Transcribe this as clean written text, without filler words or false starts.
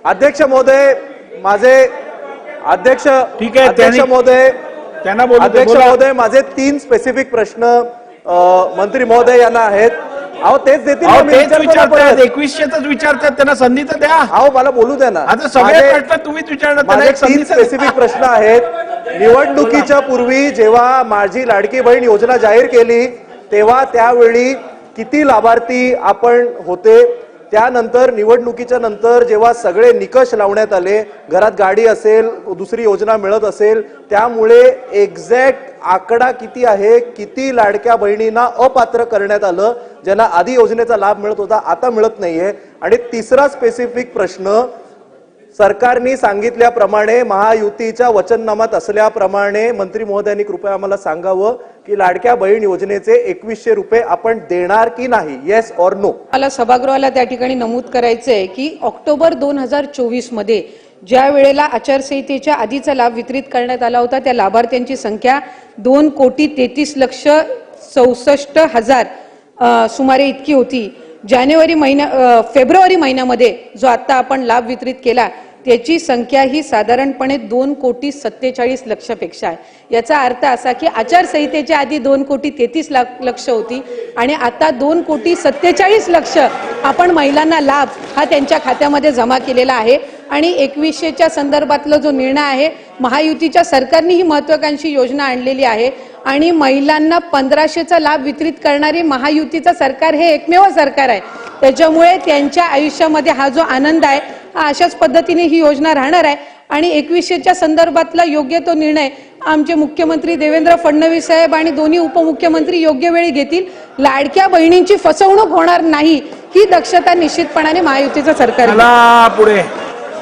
अध्यक्ष महोदय, माझे अध्यक्ष ठीक आहे, अध्यक्ष महोदय, त्यांना बोलू दे, अध्यक्ष बोला. महोदय, माझे 3 स्पेसिफिक प्रश्न मंत्री महोदय यांना आहेत. अहो तेच देतील ना, मी तेच विचारतो ना विचारतात, परत. 2100च विचारतात, त्यांना संधी तर द्या. अहो मला बोलू द्या ना. आता सगळे माझे- प्रश्न तुम्हीच विचारणार, त्यांना माझे एक संधी 3 तर द्या. स्पेसिफिक प्रश्न आहेत. निवडणुकीच्या पूर्वी जेव्हा माझी लाडकी बहीण योजना जाहीर केली तेव्हा त्यावेळी किती लाभार्थी आपण होते? त्यानंतर निवडणुकीच्या नंतर जेव्हा सगळे निकष लावण्यात आले, घरात गाडी असेल, दुसरी योजना मिळत असेल, त्यामुळे एक्झॅक्ट आकडा किती आहे, किती लाडक्या बहिणींना अपात्र करण्यात आलं, ज्यांना आधी योजनेचा लाभ मिळत होता आता मिळत नाहीये? आणि तिसरा स्पेसिफिक प्रश्न, सरकारने सांगितल्याप्रमाणे महायुतीच्या वचननामात असल्याप्रमाणे मंत्री महोदयांनी कृपया आम्हाला सांगावं की लाडक्या बहीण योजनेचे 2100 रुपये आपण देणार की नाही? Yes or no? मला सभागृहाला त्या ठिकाणी नमूद करायचंय की ऑक्टोबर 2024 मध्ये ज्या वेळेला आचारसंहितेच्या आधीचा लाभ वितरित करण्यात आला होता त्या लाभार्थ्यांची संख्या 2,33,64,000 सुमारे इतकी होती. फेब्रुवारी महिन्यामध्ये जो आता आपण लाभ वितरित केला त्याची संख्या ही साधारणपणे 2,47,00,000 पेक्षा आहे. याचा अर्थ असा की आचारसंहितेच्या आधी 2,33,00,000 होती आणि आता 2,47,00,000 आपण महिलांना लाभ हा त्यांच्या खात्यामध्ये जमा केलेला आहे. आणि 2100च्या संदर्भातला जो निर्णय आहे, महायुतीच्या सरकारने ही महत्त्वाकांक्षी योजना आणलेली आहे आणि महिलांना 1500चा लाभ वितरित करणारी महायुतीचं सरकार हे एकमेव सरकार आहे. त्याच्यामुळे त्यांच्या आयुष्यामध्ये हा जो आनंद आहे हा अशाच पद्धतीने ही योजना राहणार आहे. आणि 2100च्या संदर्भातला योग्य तो निर्णय आमचे मुख्यमंत्री देवेंद्र फडणवीस साहेब आणि दोन्ही उपमुख्यमंत्री योग्य वेळी घेतील. लाडक्या बहिणींची फसवणूक होणार नाही ही दक्षता निश्चितपणाने महायुतीचं सरकार घेईल. पुढे